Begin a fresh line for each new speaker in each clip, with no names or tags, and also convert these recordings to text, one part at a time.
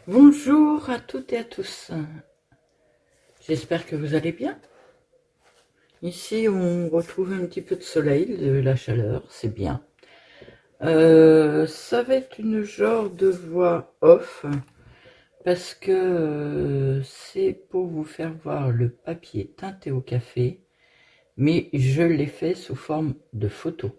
Bonjour à toutes et à tous. J'espère que vous allez bien. Ici, on retrouve un petit peu de soleil, de la chaleur, c'est bien. Ça va être une genre de voix off parce que c'est pour vous faire voir le papier teinté au café, mais je l'ai fait sous forme de photo.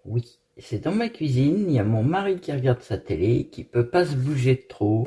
Oui, c'est dans ma cuisine, il y a mon mari qui regarde sa télé, qui peut pas se bouger de trop.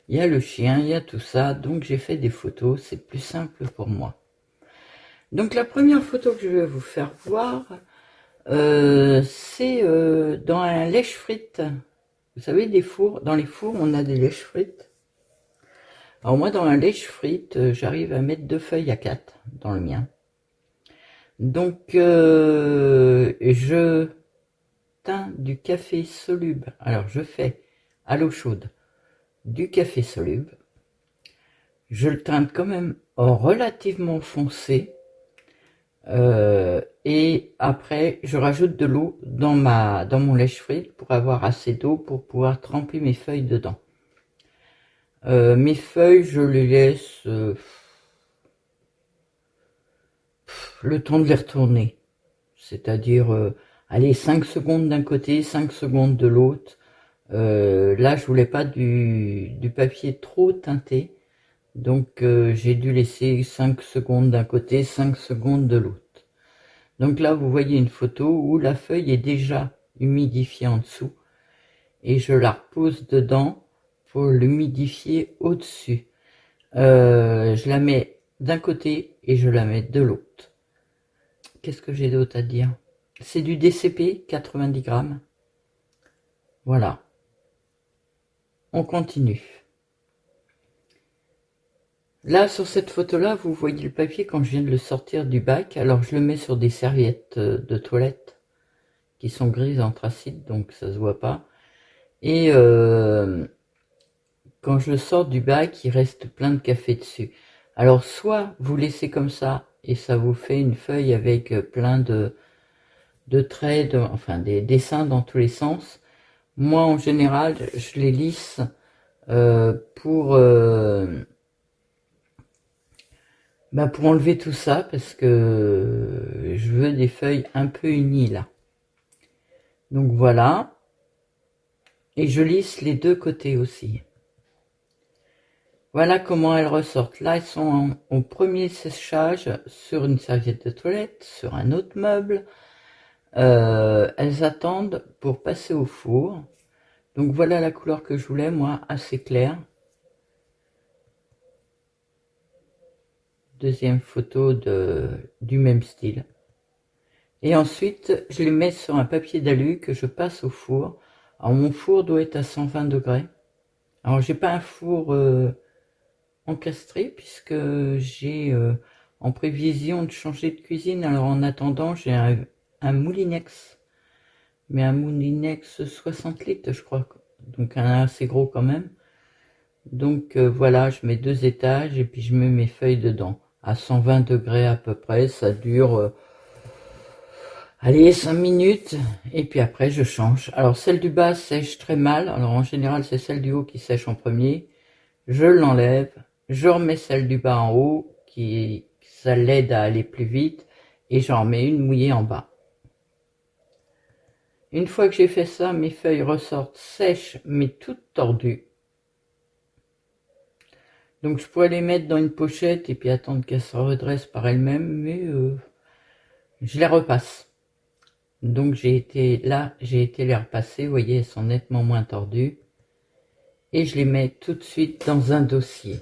Il y a le chien, il y a tout ça, donc j'ai fait des photos, c'est plus simple pour moi. Donc la première photo que je vais vous faire voir, c'est dans un lèche-frites. Vous savez, des fours, dans les fours, on a des lèche-frites. Alors moi, dans un lèche-frites, j'arrive à mettre 2 feuilles à 4 dans le mien. Donc, je teins du café soluble. Alors, je fais à l'eau chaude du café soluble. Je le teinte quand même en relativement foncé. Et après, je rajoute de l'eau dans mon lèche-frites pour avoir assez d'eau pour pouvoir tremper mes feuilles dedans. Mes feuilles, je les laisse le temps de les retourner. C'est-à-dire, allez, 5 secondes d'un côté, 5 secondes de l'autre. Là, je voulais pas du papier trop teinté. Donc, j'ai dû laisser 5 secondes d'un côté, 5 secondes de l'autre. Donc là, vous voyez une photo où la feuille est déjà humidifiée en dessous. Et je la repose dedans pour l'humidifier au-dessus. Je la mets d'un côté et je la mets de l'autre. Qu'est-ce que j'ai d'autre à dire? C'est du DCP, 90 grammes. Voilà. On continue. Là, sur cette photo-là, vous voyez le papier quand je viens de le sortir du bac. Alors, je le mets sur des serviettes de toilette qui sont grises anthracite, donc ça se voit pas. Et quand je sors du bac, il reste plein de café dessus. Alors, soit vous laissez comme ça et ça vous fait une feuille avec plein de traits, enfin des dessins dans tous les sens. Moi, en général, je les lisse pour enlever tout ça parce que je veux des feuilles un peu unies là. Donc voilà. Et je lisse les deux côtés aussi. Voilà comment elles ressortent. Là, elles sont au premier séchage sur une serviette de toilette, sur un autre meuble. Elles attendent pour passer au four. Donc voilà la couleur que je voulais, moi, assez claire. Deuxième photo du même style. Et ensuite, je les mets sur un papier d'alu que je passe au four. Alors mon four doit être à 120 degrés. Alors j'ai pas un four encastré puisque j'ai en prévision de changer de cuisine. Alors en attendant, j'ai un Moulinex. Mais un Moulinex 60 litres, je crois. Donc un assez gros quand même. Donc voilà, je mets 2 étages et puis je mets mes feuilles dedans. À 120 degrés à peu près, ça dure, allez, 5 minutes. Et puis après, je change. Alors celle du bas sèche très mal. Alors en général, c'est celle du haut qui sèche en premier. Je l'enlève. Je remets celle du bas en haut, ça l'aide à aller plus vite. Et j'en remets une mouillée en bas. Une fois que j'ai fait ça, mes feuilles ressortent sèches, mais toutes tordues. Donc je pourrais les mettre dans une pochette et puis attendre qu'elles se redressent par elles-mêmes, mais je les repasse. Donc j'ai été les repasser, vous voyez, elles sont nettement moins tordues. Et je les mets tout de suite dans un dossier.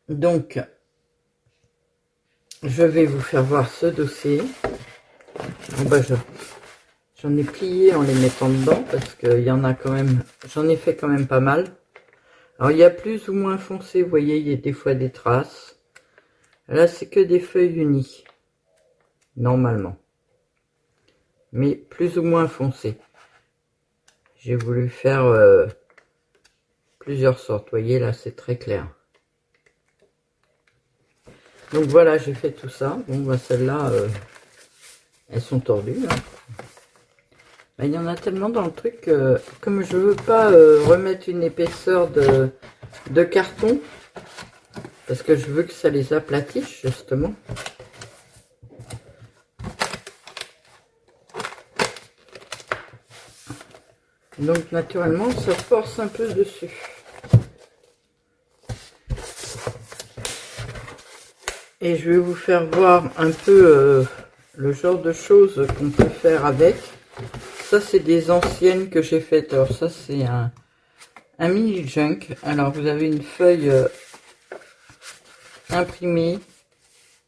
Donc, je vais vous faire voir ce dossier. J'en ai plié en les mettant dedans parce qu'il y en a quand même, j'en ai fait quand même pas mal. Alors il y a plus ou moins foncé, vous voyez, il y a des fois des traces. Là c'est que des feuilles unies, normalement. Mais plus ou moins foncé. J'ai voulu faire plusieurs sortes, vous voyez, là c'est très clair. Donc voilà, j'ai fait tout ça. Bon, bah celles-là, elles sont tordues. Hein. il y en a tellement dans le truc que, comme je veux pas remettre une épaisseur de carton, parce que je veux que ça les aplatisse justement. Donc naturellement, ça force un peu dessus. Et je vais vous faire voir un peu le genre de choses qu'on peut faire avec. Ça, c'est des anciennes que j'ai faites. Alors ça, c'est un mini junk. Alors vous avez une feuille imprimée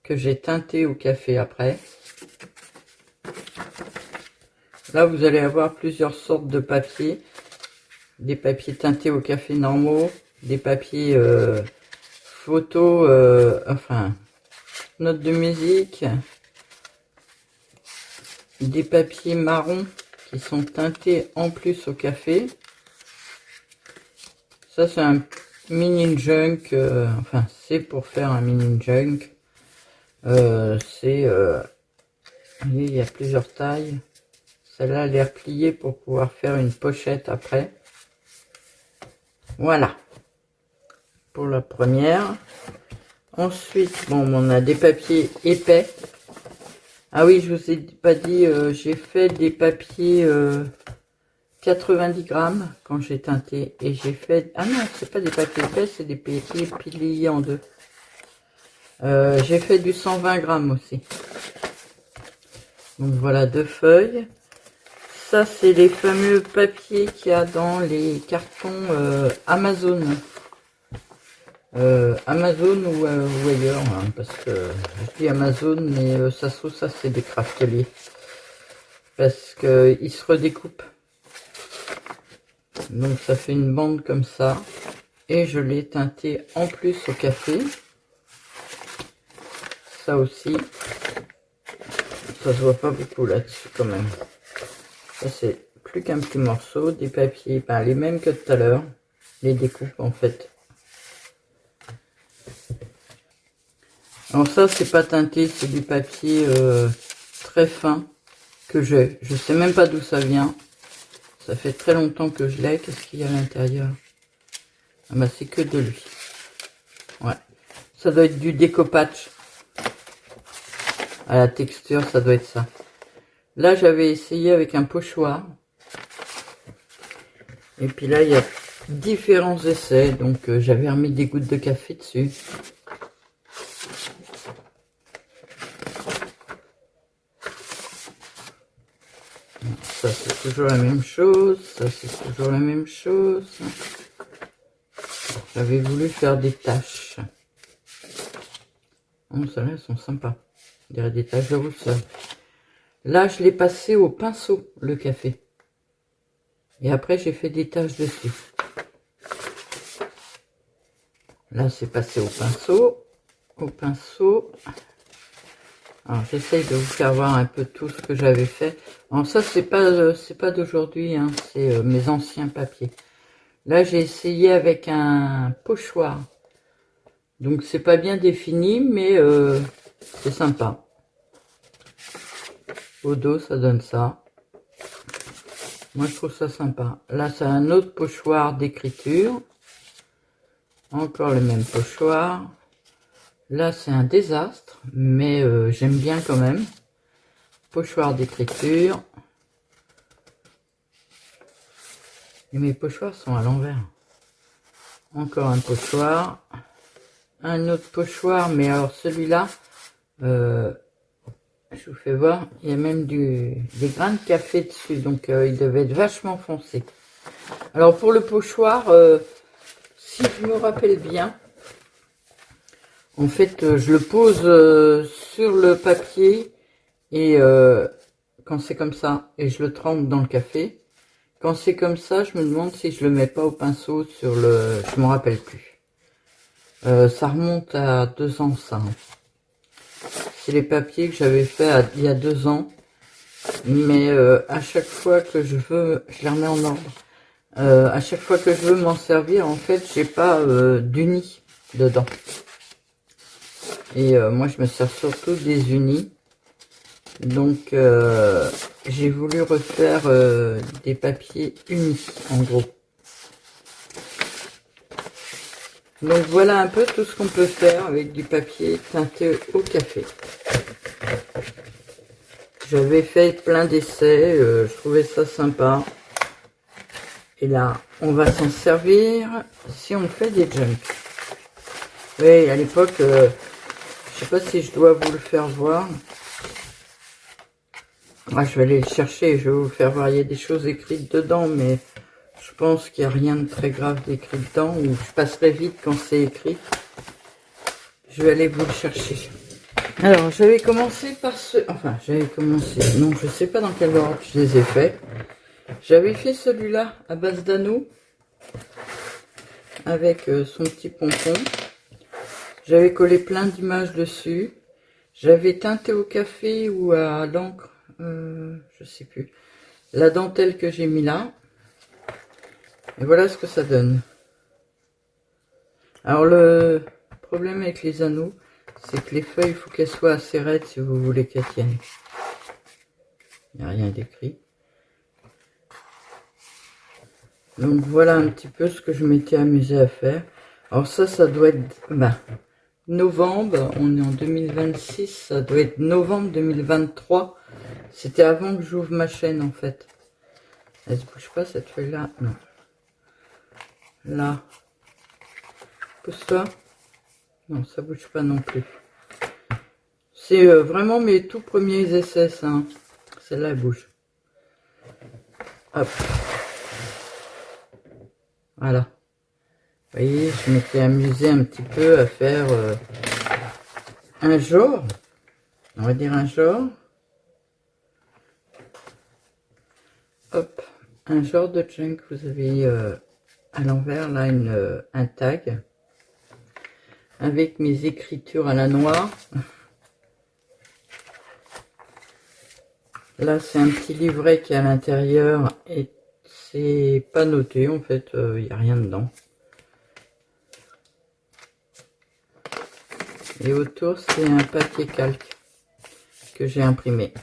que j'ai teintée au café après. Là, vous allez avoir plusieurs sortes de papiers. Des papiers teintés au café normaux, des papiers photos, enfin, notes de musique, des papiers marrons qui sont teintés en plus au café. Ça, c'est un mini junk, enfin, c'est pour faire un mini junk. Il y a plusieurs tailles. Celle-là, elle est repliée pour pouvoir faire une pochette après. Voilà. Pour la première. Ensuite, bon, on a des papiers épais. Ah oui, je vous ai pas dit, j'ai fait des papiers 90 grammes quand j'ai teinté. Et j'ai fait... Ah non, c'est pas des papiers épais, c'est des papiers pliés en deux. J'ai fait du 120 grammes aussi. Donc voilà, 2 feuilles. Ça, c'est les fameux papiers qu'il y a dans les cartons Amazon. Amazon ou ailleurs, hein, parce que je dis Amazon, mais ça se trouve, ça c'est des crafteliers. Parce que ils se redécoupent. Donc ça fait une bande comme ça. Et je l'ai teinté en plus au café. Ça aussi. Ça se voit pas beaucoup là-dessus quand même. Ça c'est plus qu'un petit morceau. Des papiers, ben, les mêmes que tout à l'heure. Les découpes en fait. Alors ça c'est pas teinté, c'est du papier très fin que j'ai. Je sais même pas d'où ça vient. Ça fait très longtemps que je l'ai. Qu'est-ce qu'il y a à l'intérieur? Ah bah c'est que de lui. Ouais. Ça doit être du découpage. À la texture, ça doit être ça. Là, j'avais essayé avec un pochoir. Et puis là, il y a différents essais. Donc, j'avais remis des gouttes de café dessus. Ça, c'est toujours la même chose. Ça, c'est toujours la même chose. J'avais voulu faire des taches. Oh, celles-là, elles sont sympas. On dirait des taches de rousseur. Là, je l'ai passé au pinceau, le café. Et après, j'ai fait des taches dessus. Là, c'est passé au pinceau. Au pinceau. Alors, j'essaye de vous faire voir un peu tout ce que j'avais fait. Alors, ça, c'est pas d'aujourd'hui, hein, c'est mes anciens papiers. Là, j'ai essayé avec un pochoir. Donc, c'est pas bien défini, mais c'est sympa. Au dos, ça donne ça. Moi, je trouve ça sympa. Là, c'est un autre pochoir d'écriture. Encore le même pochoir. Là, c'est un désastre, mais j'aime bien quand même. Pochoir d'écriture. Et mes pochoirs sont à l'envers. Encore un pochoir. Un autre pochoir, mais alors celui-là, je vous fais voir, il y a même des grains de café dessus, donc il devait être vachement foncé. Alors pour le pochoir, si je me rappelle bien, en fait, je le pose sur le papier et quand c'est comme ça, et je le trempe dans le café. Quand c'est comme ça, je me demande si je le mets pas au pinceau sur le... Je m'en rappelle plus. Ça remonte à 2 ans, ça. C'est les papiers que j'avais fait il y a 2 ans. Mais à chaque fois que je veux... Je les remets en ordre. À chaque fois que je veux m'en servir, en fait, j'ai pas d'unis dedans. Et moi, je me sers surtout des unis. Donc, j'ai voulu refaire des papiers unis, en gros. Donc voilà un peu tout ce qu'on peut faire avec du papier teinté au café. J'avais fait plein d'essais, je trouvais ça sympa. Et là, on va s'en servir si on fait des junks. Oui, à l'époque, je sais pas si je dois vous le faire voir. Moi, je vais aller le chercher, je vais vous faire voir. Il y a des choses écrites dedans, mais je pense qu'il n'y a rien de très grave d'écrit dedans, ou je passerai vite quand c'est écrit. Je vais aller vous le chercher. Alors, j'avais commencé par ce... Enfin, j'avais commencé... Non, je sais pas dans quel ordre je les ai faits. J'avais fait celui-là à base d'anneaux, avec son petit pompon. J'avais collé plein d'images dessus. J'avais teinté au café ou à l'encre, je sais plus, la dentelle que j'ai mis là. Et voilà ce que ça donne. Alors le problème avec les anneaux, c'est que les feuilles, il faut qu'elles soient assez raides si vous voulez qu'elles tiennent. Il n'y a rien d'écrit. Donc voilà un petit peu ce que je m'étais amusé à faire. Alors ça doit être novembre, on est en 2026, ça doit être novembre 2023. C'était avant que j'ouvre ma chaîne en fait. Elle se bouge pas cette feuille là, non. Là. Pousse-toi. Non, ça bouge pas non plus. C'est vraiment mes tout premiers essais, ça. Hein. Celle-là, elle bouge. Hop. Voilà. Vous voyez, je m'étais amusé un petit peu à faire un genre. On va dire un genre. Hop. Un genre de junk. Vous avez à l'envers, là, un tag. Avec mes écritures à la noire. Là, c'est un petit livret qui est à l'intérieur et c'est pas noté, en fait, il n'y a rien dedans. Et autour, c'est un papier calque que j'ai imprimé.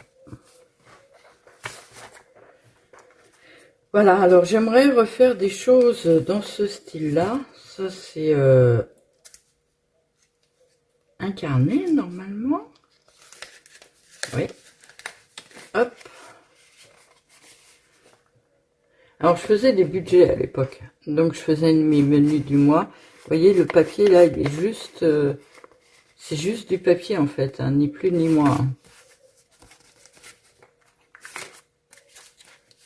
Voilà, alors j'aimerais refaire des choses dans ce style-là. Ça, c'est un carnet, normalement. Oui. Hop. Alors, je faisais des budgets à l'époque. Donc, je faisais mes menus du mois. Vous voyez, le papier, là, il est juste... c'est juste du papier, en fait, hein, ni plus ni moins. Hein.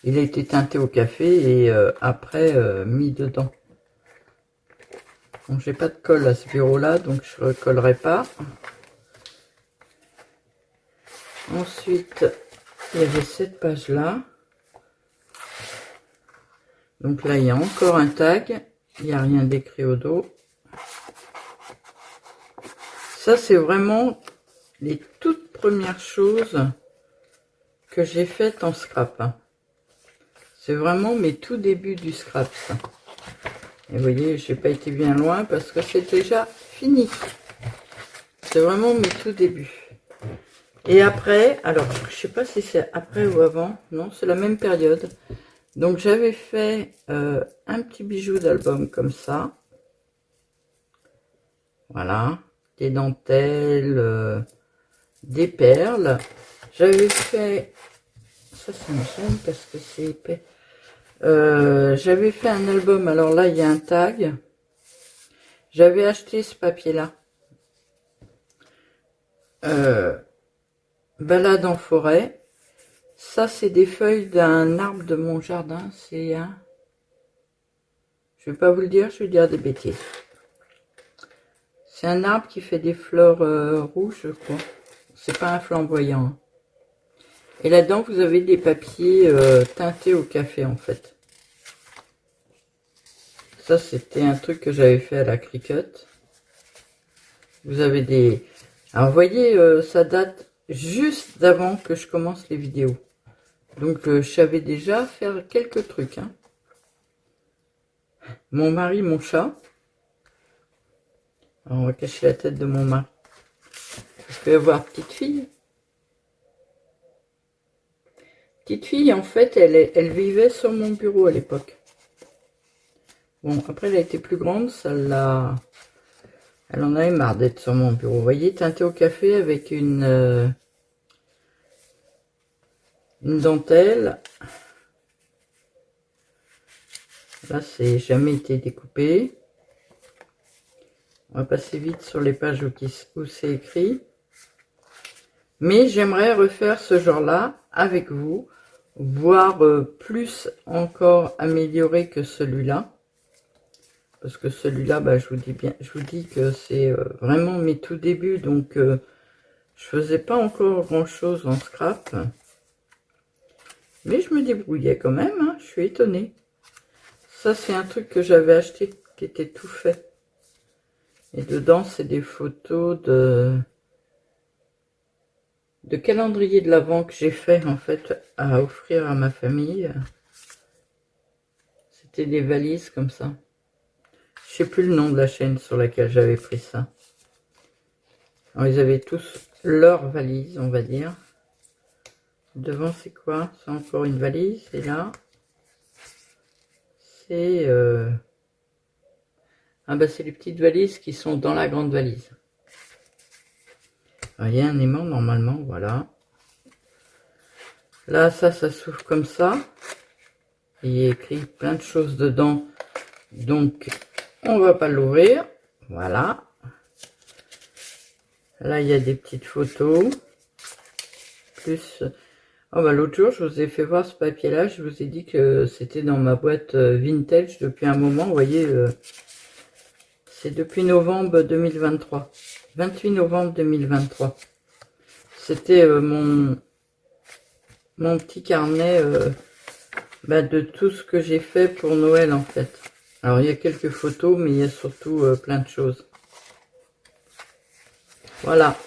Il a été teinté au café et après mis dedans. Bon, j'ai pas de colle à ce bureau-là, donc je ne recollerai pas. Ensuite, il y avait cette page-là. Donc là, il y a encore un tag. Il n'y a rien d'écrit au dos. Ça, c'est vraiment les toutes premières choses que j'ai faites en scrap. C'est vraiment mes tout débuts du scrap, ça. Et vous voyez, j'ai pas été bien loin parce que c'est déjà fini. C'est vraiment mes tout débuts. Et après, alors, je sais pas si c'est après ou avant. Non, c'est la même période. Donc, j'avais fait un petit bijou d'album comme ça. Voilà. Des dentelles, des perles. J'avais fait... Ça me gêne parce que c'est épais. J'avais fait un album. Alors là, il y a un tag. J'avais acheté ce papier-là. Balade en forêt. Ça, c'est des feuilles d'un arbre de mon jardin. C'est un... Je vais pas vous le dire, je vais dire des bêtises. C'est un arbre qui fait des fleurs rouges, je crois. C'est pas un flamboyant. Et là-dedans, vous avez des papiers teintés au café, en fait. Ça, c'était un truc que j'avais fait à la Cricut. Vous avez des... Alors, vous voyez, ça date juste d'avant que je commence les vidéos. Donc, je savais déjà faire quelques trucs. Hein. Mon mari, mon chat. Alors, on va cacher la tête de mon mari. Je peux avoir petite fille. petite fille, en fait, elle vivait sur mon bureau à l'époque. Bon, après, elle a été plus grande, elle en avait marre d'être sur mon bureau. Vous voyez, teinté au café avec une dentelle. Là, c'est jamais été découpé. On va passer vite sur les pages où c'est écrit. Mais j'aimerais refaire ce genre-là avec vous, voire plus encore amélioré que celui-là. Parce que celui-là, bah, je vous dis que c'est vraiment mes tout débuts, donc je faisais pas encore grand-chose en scrap. Mais je me débrouillais quand même, hein, je suis étonnée. Ça, c'est un truc que j'avais acheté, qui était tout fait. Et dedans, c'est des photos de calendrier de l'Avent que j'ai fait, en fait, à offrir à ma famille. C'était des valises comme ça. Je sais plus le nom de la chaîne sur laquelle j'avais pris ça. Alors, ils avaient tous leur valise, on va dire. Devant, c'est quoi? C'est encore une valise. Et là, c'est ah bah c'est les petites valises qui sont dans la grande valise. Alors, il y a un aimant normalement, voilà. Là, ça s'ouvre comme ça. Il y a écrit plein de choses dedans. Donc, on va pas l'ouvrir. Voilà. Là, il y a des petites photos. Plus... Oh bah l'autre jour, je vous ai fait voir ce papier-là. Je vous ai dit que c'était dans ma boîte vintage depuis un moment. Vous voyez, c'est depuis novembre 2023. 28 novembre 2023. C'était mon petit carnet de tout ce que j'ai fait pour Noël, en fait. Alors, il y a quelques photos, mais il y a surtout plein de choses. Voilà.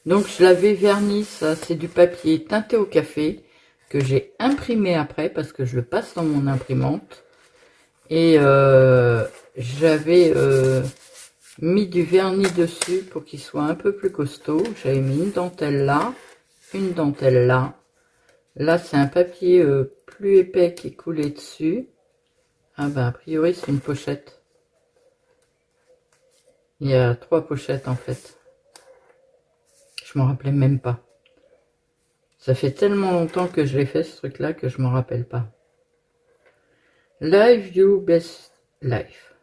Donc, je l'avais verni, ça, c'est du papier teinté au café que j'ai imprimé après parce que je le passe dans mon imprimante. Et j'avais mis du vernis dessus pour qu'il soit un peu plus costaud. J'avais mis une dentelle là, une dentelle là. Là, c'est un papier plus épais qui est coulé dessus. Ah ben, a priori, c'est une pochette. Il y a 3 pochettes en fait. Je m'en rappelais même pas. Ça fait tellement longtemps que je l'ai fait ce truc-là que je m'en rappelle pas. Live View Best Life.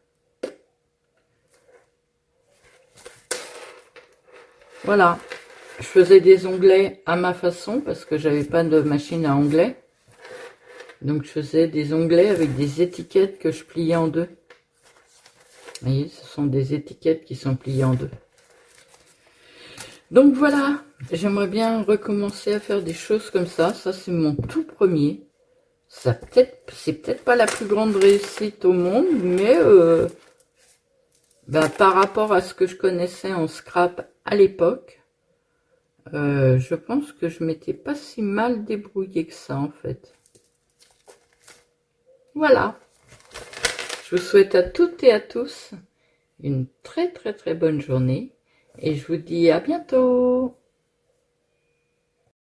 Voilà. Je faisais des onglets à ma façon parce que j'avais pas de machine à onglets. Donc je faisais des onglets avec des étiquettes que je pliais en deux. Vous voyez, ce sont des étiquettes qui sont pliées en deux. Donc voilà, j'aimerais bien recommencer à faire des choses comme ça. Ça, c'est mon tout premier. C'est peut-être pas la plus grande réussite au monde, mais par rapport à ce que je connaissais en scrap à l'époque, je pense que je m'étais pas si mal débrouillée que ça, en fait. Voilà. Je vous souhaite à toutes et à tous une très très très bonne journée et je vous dis à bientôt.